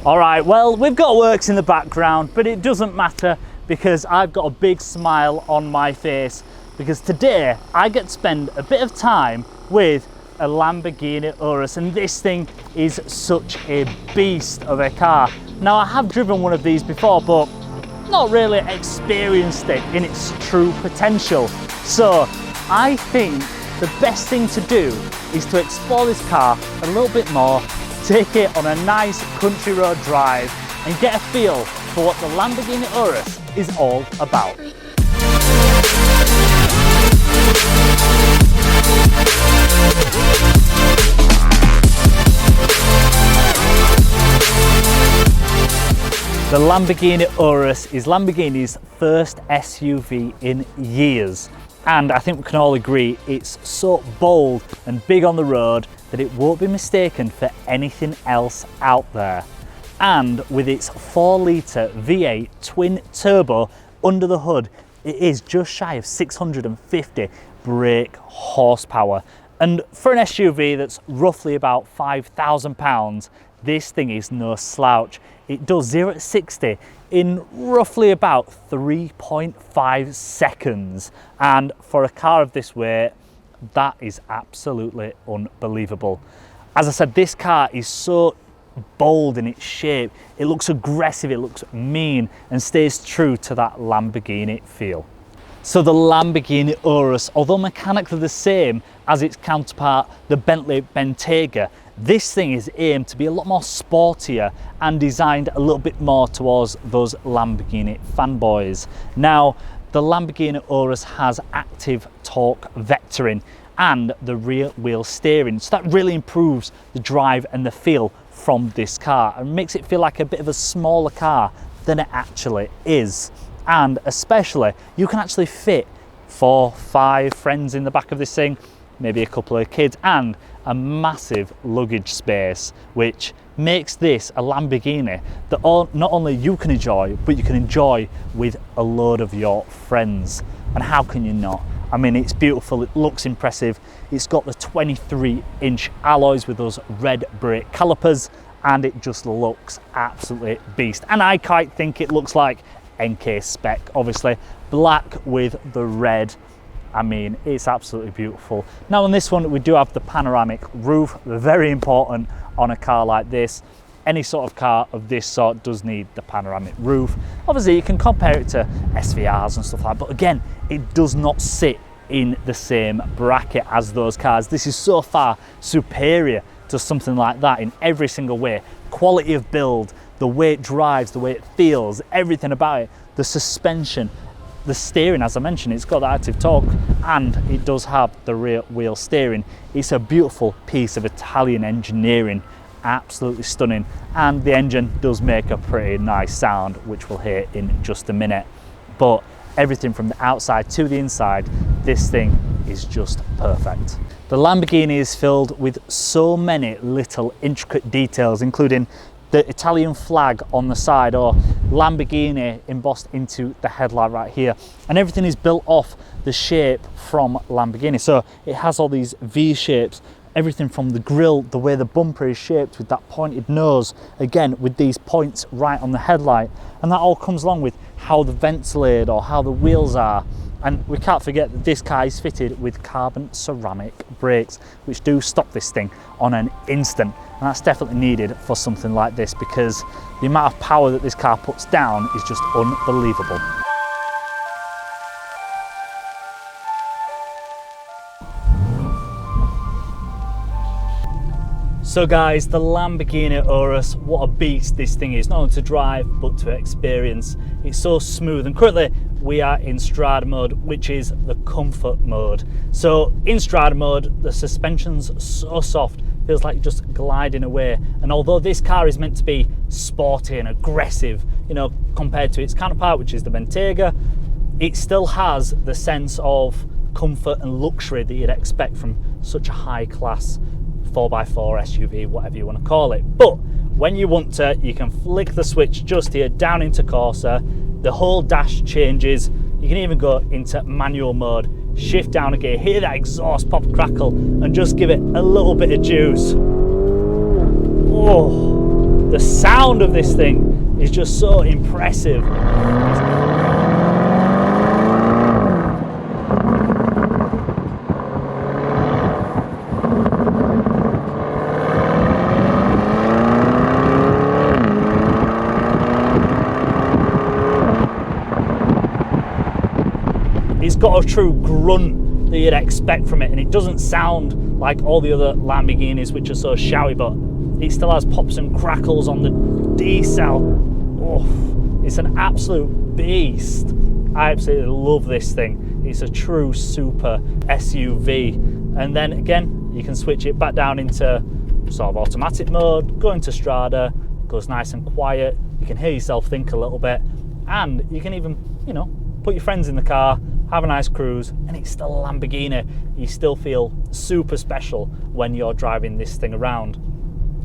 All right, well, we've got works in the background, but it doesn't matter because I've got a big smile on my face because today I get to spend a bit of time with a Lamborghini Urus, and this thing is such a beast of a car. Now, I have driven one of these before, but not really experienced it in its true potential. So I think the best thing to do is to explore this car a little bit more, take it on a nice country road drive and get a feel for what the Lamborghini Urus is all about. The Lamborghini Urus is Lamborghini's first SUV in years, and I think we can all agree it's so bold and big on the road that it won't be mistaken for anything else out there. And with its 4-litre V8 twin turbo under the hood, it is just shy of 650 brake horsepower. And for an SUV that's roughly about £5,000, this thing is no slouch. It does 0 to 60 in roughly about 3.5 seconds. And for a car of this weight, that is absolutely unbelievable. As I said, this car is so bold in its shape. It looks aggressive, it looks mean, and stays true to that Lamborghini feel. So the Lamborghini Urus, although mechanically the same as its counterpart, the Bentley Bentayga, this thing is aimed to be a lot more sportier and designed a little bit more towards those Lamborghini fanboys. Now, the Lamborghini Urus has active torque vectoring and the rear wheel steering, so that really improves the drive and the feel from this car and makes it feel like a bit of a smaller car than it actually is. And especially, you can actually fit 4, 5 friends in the back of this thing, maybe a couple of kids, and a massive luggage space, which makes this a Lamborghini that not only you can enjoy, but you can enjoy with a load of your friends. And how can you not? I mean, it's beautiful, it looks impressive. It's got the 23-inch alloys with those red brake calipers, and it just looks absolutely beast. And I quite think it looks like Enkae spec, obviously, black with the red. I mean, it's absolutely beautiful. Now on this one, we do have the panoramic roof, very important on a car like this. Any sort of car of this sort does need the panoramic roof. Obviously, you can compare it to SVRs and stuff like that, but again, it does not sit in the same bracket as those cars. This is so far superior to something like that in every single way. Quality of build, the way it drives, the way it feels, everything about it, the suspension, the steering, as I mentioned, it's got the active torque and it does have the rear wheel steering. It's a beautiful piece of Italian engineering, absolutely stunning. And the engine does make a pretty nice sound, which we'll hear in just a minute. But everything from the outside to the inside, this thing is just perfect. The Lamborghini is filled with so many little intricate details, including the Italian flag on the side, or Lamborghini embossed into the headlight right here, and everything is built off the shape from Lamborghini. So it has all these V shapes, everything from the grille, the way the bumper is shaped with that pointed nose, again with these points right on the headlight, and that all comes along with how the vents laid or how the wheels are. And we can't forget that this car is fitted with carbon ceramic brakes, which do stop this thing on an instant. And that's definitely needed for something like this because the amount of power that this car puts down is just unbelievable. So guys, the Lamborghini Urus, what a beast this thing is, not only to drive but to experience. It's so smooth, and currently we are in Strada mode, which is the comfort mode. So in Strada mode, the suspension's so soft, feels like you're just gliding away. And although this car is meant to be sporty and aggressive, you know, compared to its counterpart, which is the Bentayga, it still has the sense of comfort and luxury that you'd expect from such a high class 4x4 SUV, whatever you want to call it. But when you want to, you can flick the switch just here down into Corsa. The whole dash changes. You can even go into manual mode, shift down a gear, hear that exhaust pop crackle, and just give it a little bit of juice. Oh, the sound of this thing is just so impressive. It's got a true grunt that you'd expect from it, and it doesn't sound like all the other Lamborghinis which are so shouty, but it still has pops and crackles on the D-cell. Oh, it's an absolute beast. I absolutely love this thing. It's a true super SUV. And then again, you can switch it back down into sort of automatic mode, go into Strada, it goes nice and quiet, you can hear yourself think a little bit, and you can even, you know, put your friends in the car, have a nice cruise, and it's still a Lamborghini. You still feel super special when you're driving this thing around.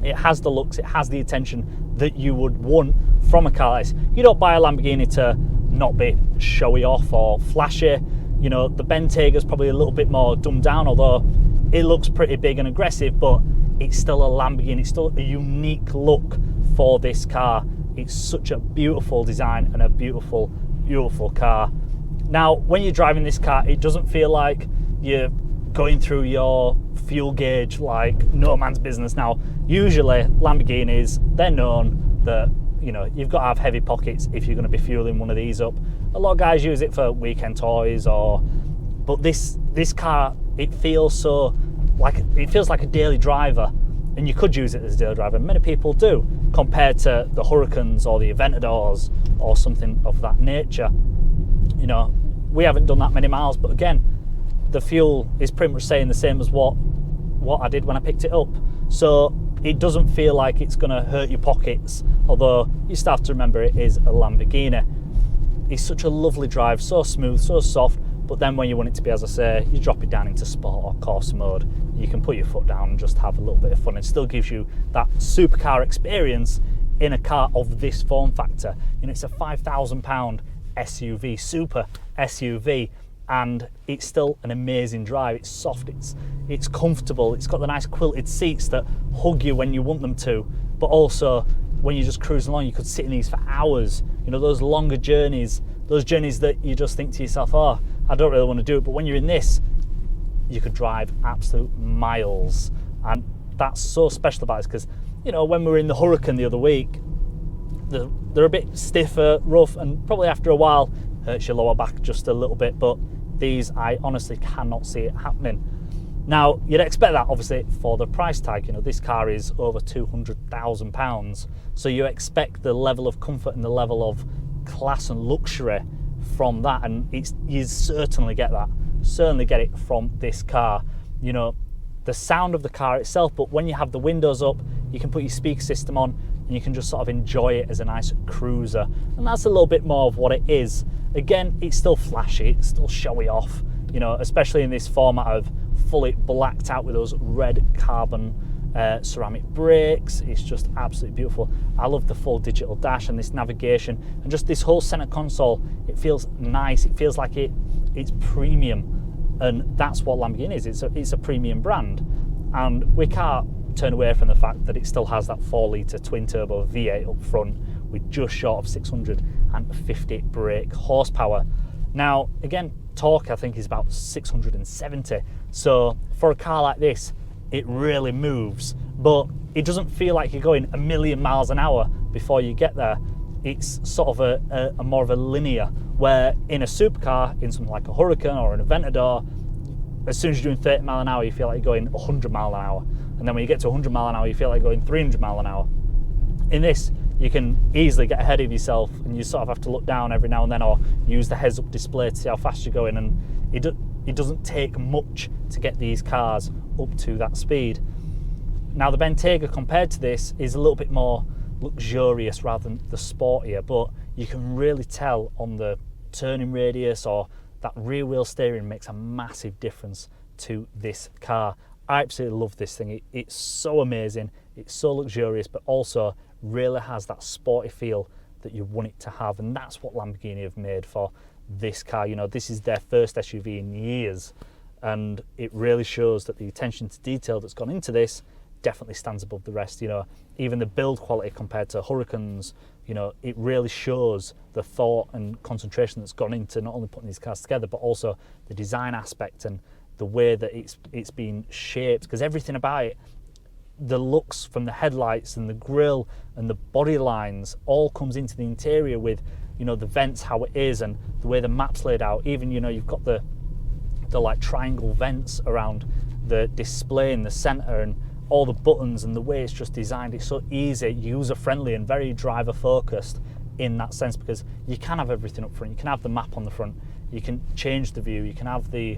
It has the looks, it has the attention that you would want from a car like this. You don't buy a Lamborghini to not be showy off or flashy. You know, the Bentega's probably a little bit more dumbed down, although it looks pretty big and aggressive, but it's still a Lamborghini. It's still a unique look for this car. It's such a beautiful design and a beautiful, beautiful car. Now, when you're driving this car, it doesn't feel like you're going through your fuel gauge like no man's business. Now, usually Lamborghinis, they're known that, you know, you've got to have heavy pockets if you're going to be fueling one of these up. A lot of guys use it for weekend toys, but this car, it feels like a daily driver, and you could use it as a daily driver. Many people do, compared to the Huracans or the Aventadors or something of that nature. You know, we haven't done that many miles, but again, the fuel is pretty much saying the same as what I did when I picked it up. So it doesn't feel like it's going to hurt your pockets, although you still have to remember it is a Lamborghini. It's such a lovely drive, so smooth, so soft, but then when you want it to be, as I say, you drop it down into sport or course mode. You can put your foot down and just have a little bit of fun. It still gives you that supercar experience in a car of this form factor. You know, it's a £5,000 SUV, super SUV, and it's still an amazing drive. It's soft, it's comfortable, it's got the nice quilted seats that hug you when you want them to, but also when you're just cruising along, you could sit in these for hours. You know, those longer journeys, those journeys that you just think to yourself, oh, I don't really want to do it, but when you're in this, you could drive absolute miles. And that's so special about it, because, you know, when we were in the Huracan the other week, they're a bit stiffer, rough, and probably after a while hurts your lower back just a little bit, but these, I honestly cannot see it happening. Now, you'd expect that obviously for the price tag. You know, this car is over £200,000, so you expect the level of comfort and the level of class and luxury from that, and you certainly get that. Certainly get it from this car. You know, the sound of the car itself, but when you have the windows up, you can put your speaker system on and you can just sort of enjoy it as a nice cruiser, and that's a little bit more of what it is. Again, it's still flashy, it's still showy off, you know, especially in this format of fully blacked out with those red carbon ceramic brakes. It's just absolutely beautiful. I love the full digital dash and this navigation, and just this whole center console. It feels nice, it feels like it's premium, and that's what Lamborghini is. It's a premium brand, and we can't turn away from the fact that it still has that 4-litre twin-turbo V8 up front with just short of 650 brake horsepower. Now, again, torque I think is about 670, so for a car like this, it really moves, but it doesn't feel like you're going a million miles an hour before you get there. It's sort of a more of a linear, where in a supercar, in something like a Huracan or an Aventador, as soon as you're doing 30 mile an hour, you feel like you're going 100 mile an hour. And then when you get to 100 mile an hour, you feel like going 300 mile an hour. In this, you can easily get ahead of yourself, and you sort of have to look down every now and then, or use the heads-up display to see how fast you're going, and it doesn't take much to get these cars up to that speed. Now, the Bentayga compared to this is a little bit more luxurious rather than the sportier, but you can really tell on the turning radius, or that rear wheel steering makes a massive difference to this car. I absolutely love this thing. It's so amazing, it's so luxurious, but also really has that sporty feel that you want it to have, and that's what Lamborghini have made for this car. You know, this is their first SUV in years, and it really shows that the attention to detail that's gone into this definitely stands above the rest. You know, even the build quality compared to Hurricanes, you know, it really shows the thought and concentration that's gone into not only putting these cars together, but also the design aspect and the way that it's been shaped, because everything about it, the looks from the headlights and the grille and the body lines, all comes into the interior with, you know, the vents, how it is, and the way the map's laid out. Even, you know, you've got the like triangle vents around the display in the center, and all the buttons, and the way it's just designed. It's so easy, user friendly, and very driver focused in that sense, because you can have everything up front. You can have the map on the front, you can change the view, you can have the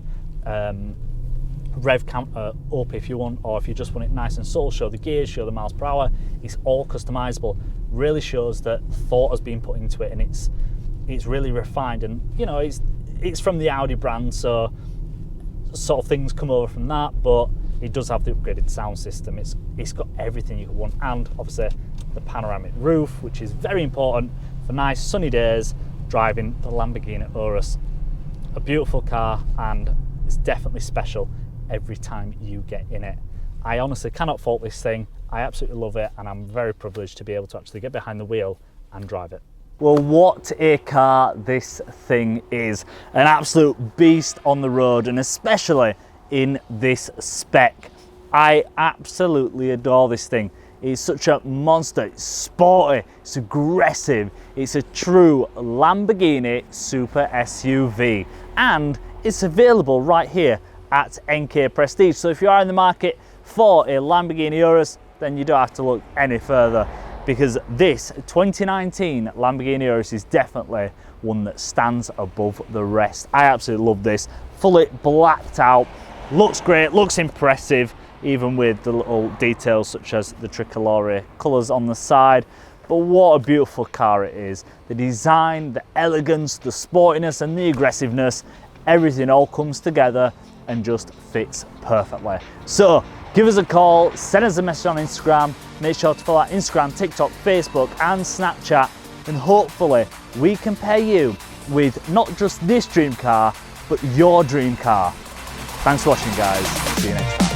rev counter up if you want, or if you just want it nice and subtle, show the gears, show the miles per hour. It's all customizable. Really shows that thought has been put into it, and it's really refined. And you know, it's from the Audi brand, so sort of things come over from that, but it does have the upgraded sound system. It's got everything you could want, and obviously the panoramic roof, which is very important for nice sunny days driving the Lamborghini Urus. A beautiful car, and it's definitely special every time you get in it. I honestly cannot fault this thing. I absolutely love it, and I'm very privileged to be able to actually get behind the wheel and drive it. Well, what a car this thing is. An absolute beast on the road, and especially in this spec. I absolutely adore this thing. It's such a monster. It's sporty, it's aggressive, it's a true Lamborghini super SUV, and it's available right here at Enkae Prestige. So if you are in the market for a Lamborghini Urus, then you don't have to look any further, because this 2019 Lamborghini Urus is definitely one that stands above the rest. I absolutely love this. Fully blacked out, looks great, looks impressive, even with the little details such as the tricolore colours on the side. But what a beautiful car it is. The design, the elegance, the sportiness and the aggressiveness, everything all comes together and just fits perfectly. So give us a call, send us a message on Instagram, make sure to follow our Instagram, TikTok, Facebook and Snapchat, and hopefully we can pair you with not just this dream car, but your dream car. Thanks for watching, guys. See you next time.